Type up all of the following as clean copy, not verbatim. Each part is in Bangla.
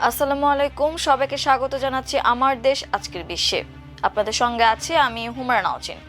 আসসালামু আলাইকুম, সবাইকে স্বাগত জানাচ্ছি আমার দেশ আজকের বিশ্বে। আপনাদের সঙ্গে আছি আমি হুমায়রা নাওচিন।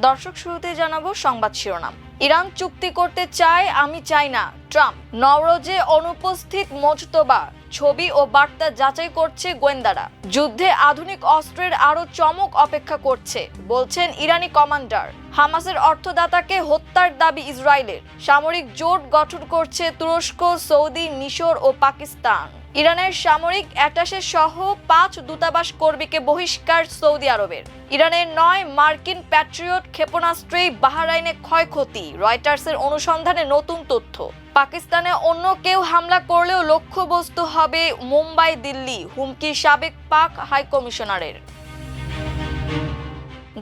দর্শক, শুরুতে জানাবো সংবাদ শিরোনাম। ইরান চুক্তি করতে চায়, আমি চাই না, ট্রাম্প। নওরোজে অনুপস্থিত মোজতবা, ছবি ও বার্তা যাচাই করছে গোয়েন্দারা। যুদ্ধে আধুনিক অস্ত্রের আরো চমক অপেক্ষা করছে, বলছেন ইরানি কমান্ডার। হামাসের অর্থদাতাকে হত্যার দাবি ইসরায়েলের। সামরিক জোট গঠন করছে তুরস্ক, সৌদি, মিশর ও পাকিস্তান। ইরানের সামরিক অ্যাটাশে সহ 5 দূতাবাস কর্মীকে বহিষ্কার সৌদি আরবের। ইরানের 9 মার্কিন প্যাট্রিয়ট ক্ষেপণাস্ত্রেই বাহরাইনে ক্ষয়ক্ষতি, রয়টার্সের অনুসন্ধানে নতুন তথ্য। পাকিস্তানে অন্য কেউ হামলা করলেও লক্ষ্যবস্তু হবে মুম্বাই, দিল্লি, হুমকি সাবেক পাক হাইকমিশনারের।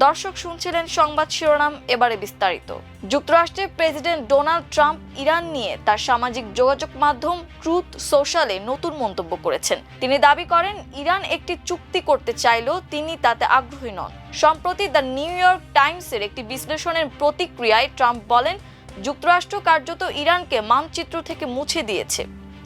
দর্শক, শুনছিলেন সংবাদ শিরোনাম, এবারে বিস্তারিত। যুক্তরাষ্ট্রের প্রেসিডেন্ট ডোনাল্ড ট্রাম্প ইরান নিয়ে তার সামাজিক যোগাযোগ মাধ্যম ট্রুথ সোশ্যালে নতুন মন্তব্য করেছেন। তিনি দাবি করেন, ইরান একটি চুক্তি করতে চাইলেও তিনি তাতে আগ্রহী নন। সম্প্রতি দ্য নিউ ইয়র্ক টাইমসের একটি বিশ্লেষণের প্রতিক্রিয়ায় ট্রাম্প বলেন, যুক্তরাষ্ট্র কার্যত ইরানকে মানচিত্র থেকে মুছে দিয়েছে।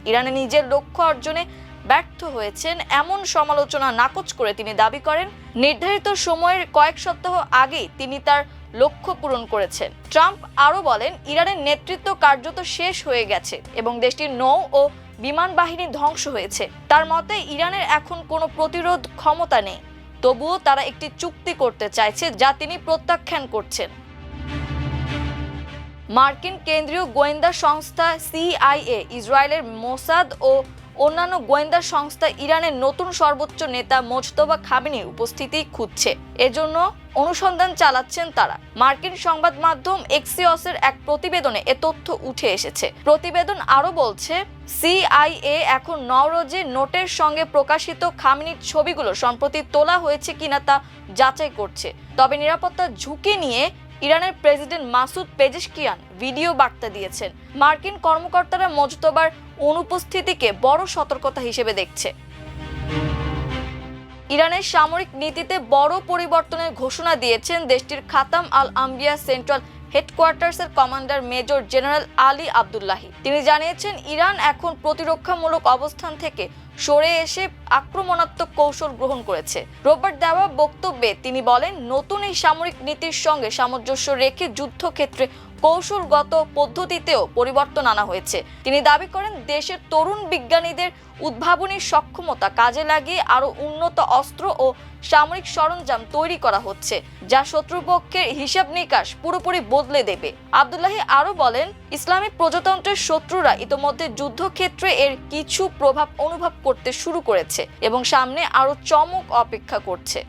ইরানে নিজের লক্ষ্য অর্জনে ব্যর্থ হয়েছেন এমন সমালোচনা নাকচ করে তিনি দাবি করেন, নির্ধারিত সময়ের কয়েক সপ্তাহ আগেই তিনি তার লক্ষ্য পূরণ করেছেন। ট্রাম্প আরও বলেন, ইরানের নেতৃত্ব কার্যত শেষ হয়ে গেছে এবং দেশটির নৌ ও বিমান বাহিনী ধ্বংস হয়েছে। তার মতে, ইরানের এখন কোনো প্রতিরোধ ক্ষমতা নেই, তবুও তারা একটি চুক্তি করতে চাইছে যা তিনি প্রত্যাখ্যান করছেন। মার্কিন কেন্দ্রীয় গোয়েন্দা সংস্থা সিআইএ ইসরায়েলের মোসাদ ও অন্যান্য গোয়েন্দা সংস্থা ইরানের নতুন সর্বোচ্চ নেতা মোজতবা খামেনির উপস্থিতি খুঁজছে। এজন্য অনুসন্ধান চালাচ্ছেন তারা। মার্কিন সংবাদ মাধ্যম এক্সিওসের এক প্রতিবেদনে এ তথ্য উঠে এসেছে। প্রতিবেদন আরও বলছে, সিআইএ এখন নওরোজে নোটের সঙ্গে প্রকাশিত খামেনির ছবিগুলো সম্প্রতি তোলা হয়েছে কিনা তা যাচাই করছে। তবে নিরাপত্তার ঝুঁকি নিয়ে ইরানের প্রেসিডেন্ট মাসুদ পেজেশকিয়ান ভিডিও বার্তা দিয়েছেন। মার্কিন কর্মকর্তারা মোজতবার অনুপস্থিতিকে বড় সতর্কতা হিসেবে দেখছে। ইরানের সামরিক নীতিতে বড় পরিবর্তনের ঘোষণা দিয়েছেন দেশটির খাতাম আল আম্বিয়া সেন্ট্রাল হেডকোয়ার্টার্সের commander major general Ali Abdullahi. তিনি জানিয়েছেন, ইরান এখন প্রতিরক্ষামূলক অবস্থান থেকে সরে এসে আক্রমণাত্মক কৌশল গ্রহণ করেছে। রোববার দেওয়া বক্তব্যে তিনি বলেন, নতুন এই সামরিক নীতির সঙ্গে সামঞ্জস্য রেখে যুদ্ধক্ষেত্রে কৌশলগত পদ্ধতিতেও পরিবর্তন আনা হয়েছে। তিনি দাবি করেন, দেশের তরুণ বিজ্ঞানীদের উদ্ভাবনী সক্ষমতা কাজে লাগিয়ে আরও উন্নত অস্ত্র ও সামরিক সরঞ্জাম তৈরি করা হচ্ছে, যা শত্রুপক্ষের হিসাব নিকাশ পুরোপুরি বদলে দেবে। আবদুল্লাহি আরও বলেন, ইসলামী প্রজাতন্ত্রের শত্রুরা ইতোমধ্যে যুদ্ধক্ষেত্রে এর কিছু প্রভাব অনুভব করতে শুরু করেছে এবং সামনে আরও চমক অপেক্ষা করছে।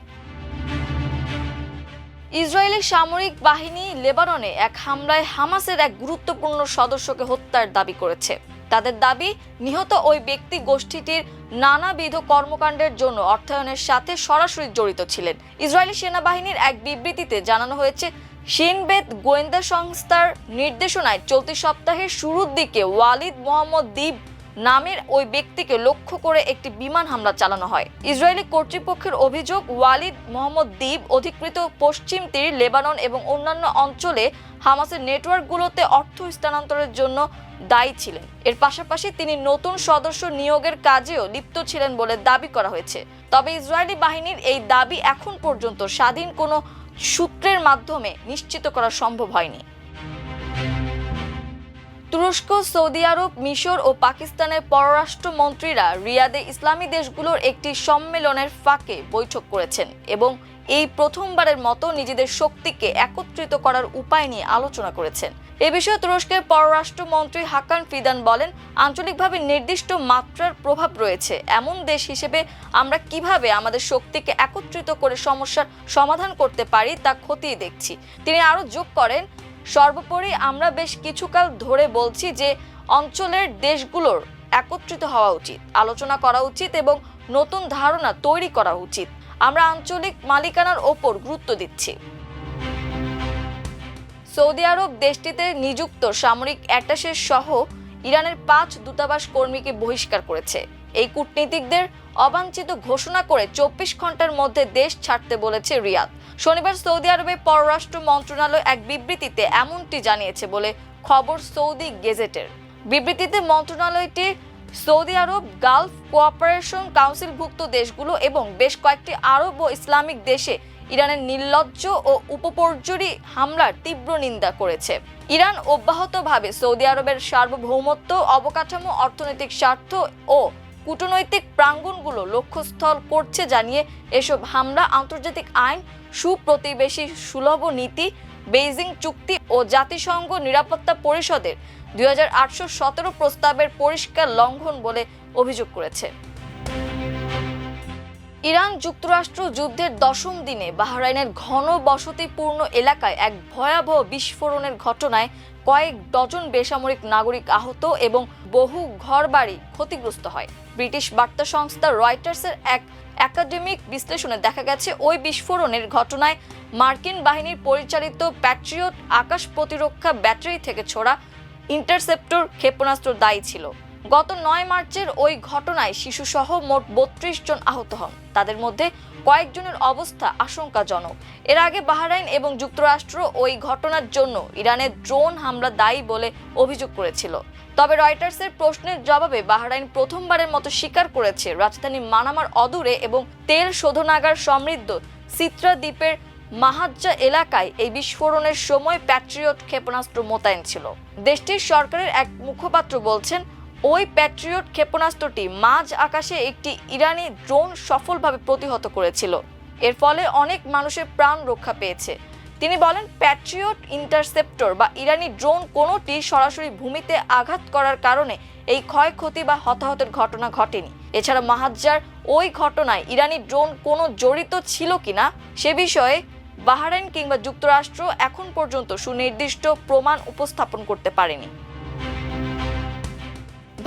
ইসরায়েলি সামরিক বাহিনী লেবাননে এক হামলায় হামাসের এক গুরুত্বপূর্ণ সদস্যকে হত্যার দাবি করেছে। তাদের দাবি, নিহত ওই ব্যক্তি গোষ্ঠীটির নানাবিধ কর্মকাণ্ডের জন্য অর্থায়নের সাথে সরাসরি জড়িত ছিলেন। ইসরায়েলি সেনাবাহিনীর এক বিবৃতিতে জানানো হয়েছে, শিন বেত গোয়েন্দা সংস্থার নির্দেশনায় চলতি সপ্তাহের শুরুর দিকে ওয়ালিদ মোহাম্মদ দ্বীপ নামের ওই ব্যক্তিকে লক্ষ্য করে একটি বিমান হামলা চালানো হয়। ইসরায়েলি কর্তৃপক্ষের অভিযোগ, ওয়ালিদ মোহাম্মদ দ্বীপ অধিকৃত পশ্চিম তীর, লেবানন এবং অন্যান্য অঞ্চলে হামাসের নেটওয়ার্কগুলোতে অর্থ স্থানান্তরের জন্য দায়ী ছিলেন। এর পাশাপাশি তিনি নতুন সদস্য নিয়োগের কাজেও লিপ্ত ছিলেন বলে দাবি করা হয়েছে। তবে ইসরায়েলি বাহিনীর এই দাবি এখন পর্যন্ত স্বাধীন কোনো সূত্রের মাধ্যমে নিশ্চিত করা সম্ভব হয়নি। তুরস্ক, সৌদি আরব, মিশর ও পাকিস্তানের পররাষ্ট্রমন্ত্রীরা রিয়াদে ইসলামী দেশগুলোর একটি সম্মেলনের ফাঁকে বৈঠক করেছেন এবং এই প্রথমবারের মতো নিজেদের শক্তিকে একত্রিত করার উপায় নিয়ে আলোচনা করেছেন। এ বিষয়ে তুরস্কের পররাষ্ট্রমন্ত্রী হাকান ফিদান বলেন, আঞ্চলিকভাবে নির্দিষ্ট মাত্রার প্রভাব রয়েছে এমন দেশ হিসেবে আমরা কিভাবে আমাদের শক্তিকে একত্রিত করে সমস্যার সমাধান করতে পারি তা খতিয়ে দেখছি। তিনি আরও যোগ করেন, সর্বোপরি আমরা বেশ কিছুকাল ধরে বলছি যে অঞ্চলের দেশগুলোর একত্রিত হওয়া উচিত, আলোচনা করা উচিত এবং নতুন ধারণা তৈরি করা উচিত। আমরা আঞ্চলিক মালিকানার ওপর গুরুত্ব দিচ্ছি। সৌদি আরব দেশটিতে নিযুক্ত সামরিক অ্যাটাশে সহ ইরানের 5 দূতাবাস কর্মীকে বহিষ্কার করেছে। এই কূটনীতিকদের অবাঞ্ছিত ঘোষণা করে 24 ঘন্টার মধ্যে দেশ ছাড়তে বলেছে রিয়াদ। শনিবার সৌদি আরবের পররাষ্ট্র মন্ত্রণালয় এক বিবৃতিতে এমনটি জানিয়েছে বলে খবর সৌদি গেজেটের। বিবৃতিতে মন্ত্রণালয়টি সৌদি আরব, গালফ কোঅপারেশন কাউন্সিলভুক্ত দেশগুলো এবং বেশ কয়েকটি আরব ও ইসলামিক দেশে ইরানের নির্লজ্জ ও উপর্যুপরি হামলার তীব্র নিন্দা করেছে। ইরান অব্যাহতভাবে সৌদি আরবের সার্বভৌমত্ব, অবকাঠামো, অর্থনৈতিক স্বার্থ ও কূটনৈতিক প্রাঙ্গণগুলো লক্ষ্যস্থল করছে জানিয়ে এসব হামলা আন্তর্জাতিক আইন, সুপ্রতিবেশী সুলভ নীতি, বেইজিং চুক্তি ও জাতিসংঘ নিরাপত্তা পরিষদের 2817 প্রস্তাবের পরিষ্কার লঙ্ঘন বলে অভিযোগ করেছে। ইরান যুক্তরাষ্ট্র যুদ্ধের 10ম দিনে বাহরাইনের ঘন বসতিপূর্ণ এলাকায় এক ভয়াবহ বিস্ফোরণের ঘটনায় কয়েক ডজন বেসামরিক নাগরিক আহত এবং বহু ঘরবাড়ি ক্ষতিগ্রস্ত হয়। ব্রিটিশ বার্তা সংস্থা রয়টার্সের এক একাডেমিক বিশ্লেষণে দেখা গেছে, ওই বিস্ফোরণের ঘটনায় মার্কিন বাহিনীর পরিচালিত প্যাট্রিয়ট আকাশ প্রতিরক্ষা ব্যাটারি থেকে ছোড়া ইন্টারসেপ্টর ক্ষেপণাস্ত্র দায়ী ছিল। গত 9 মার্চের ওই ঘটনায় শিশুসহ মোট 32 জন আহত হন। তাদের মধ্যে কয়েকজনের অবস্থা আশঙ্কাজনক। এর আগে বাহরাইন এবং যুক্তরাষ্ট্র ওই ঘটনার জন্য ইরানের ড্রোন হামলা দায়ী বলে অভিযোগ করেছিল। তবে রয়টার্সের প্রশ্নের জবাবে বাহরাইন প্রথমবারের মতো স্বীকার করেছে রাজধানী মানামার অদূরে এবং তেল শোধনাগার সমৃদ্ধ সিত্রা দ্বীপের মাহাজ্জা এলাকায় এই বিস্ফোরণের সময় প্যাট্রিয়ট ক্ষেপণাস্ত্র মোতায়েন ছিল। দেশটির সরকারের এক মুখপাত্র বলছেন, ওই প্যাট্রিয়ট ক্ষেপণাস্ত্রটি মাঝ আকাশে একটি ইরানি ড্রোন সফলভাবে প্রতিহত করেছিল। এর ফলে অনেক মানুষের প্রাণ রক্ষা পেয়েছে। তিনি বলেন, প্যাট্রিয়ট ইন্টারসেপ্টর বা ইরানি ড্রোন কোনোটি সরাসরি ভূমিতে আঘাত করার কারণে এই ক্ষয়ক্ষতি বা হতাহতের ঘটনা ঘটেনি। এছাড়া মাহাজ্জার ওই ঘটনায় ইরানি ড্রোন কোনো জড়িত ছিল কিনা সে বিষয়ে বাহরাইন কিংবা যুক্তরাষ্ট্র এখন পর্যন্ত সুনির্দিষ্ট প্রমাণ উপস্থাপন করতে পারেনি।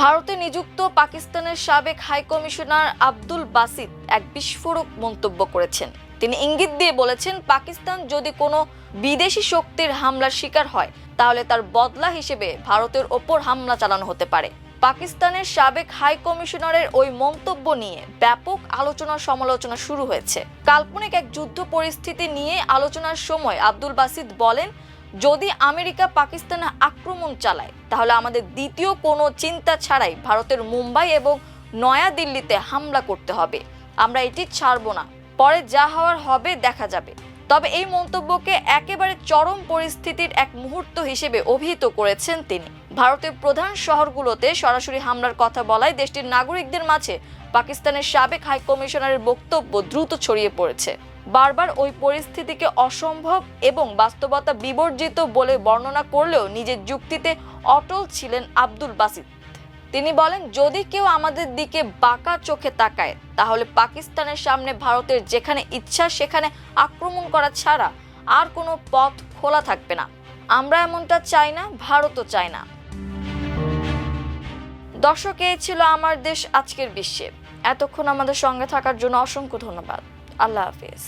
ভারতে নিযুক্ত পাকিস্তানের সাবেক হাইকমিশনার আব্দুল বাসিত এক বিস্ফোরক মন্তব্য করেছেন। তিনি ইঙ্গিত দিয়ে বলেছেন, পাকিস্তান যদি কোনো বিদেশি শক্তির হামলার শিকার হয় তাহলে তার বদলা হিসেবে ভারতের ওপর হামলা চালানো হতে পারে। পাকিস্তানের সাবেক হাই কমিশনারের ওই মন্তব্য নিয়ে ব্যাপক আলোচনা সমালোচনা শুরু হয়েছে। কাল্পনিক এক যুদ্ধ পরিস্থিতি নিয়ে আলোচনার সময় আব্দুল বাসিত বলেন, যদি আমেরিকা পাকিস্তানে আক্রমণ চালায় তাহলে আমাদের দ্বিতীয় কোনো চিন্তা ছাড়াই ভারতের মুম্বাই এবং নয়াদিল্লিতে হামলা করতে হবে। আমরা এটি ছাড়ব না, পরে যা হওয়ার হবে দেখা যাবে। তবে এই মন্তব্যকে একেবারে চরম পরিস্থিতির এক মুহূর্ত হিসেবে অভিহিত করেছেন তিনি। ভারতের প্রধান শহরগুলোতে সরাসরি হামলার কথা বলায় দেশটির নাগরিকদের মাঝে পাকিস্তানের সাবেক হাই কমিশনারের বক্তব্য দ্রুত ছড়িয়ে পড়েছে। বারবার ওই পরিস্থিতিকে অসম্ভব এবং বাস্তবতা বিবর্জিত বলে বর্ণনা করলেও নিজের যুক্তিতে অটল ছিলেন আব্দুল বাসিত। তিনি বলেন, যদি কেউ আমাদের দিকে বাঁকা চোখে তাকায় তাহলে পাকিস্তানের সামনে ভারতের যেখানে ইচ্ছা সেখানে আক্রমণ করা ছাড়া আর কোনো পথ খোলা থাকবে না। আমরা এমনটা চাই না, ভারতও চায় না। দর্শক, এই ছিল আমার দেশ আজকের বিশ্বে। এতক্ষণ আমাদের সঙ্গে থাকার জন্য অসংখ্য ধন্যবাদ। আল্লাহ হাফেজ।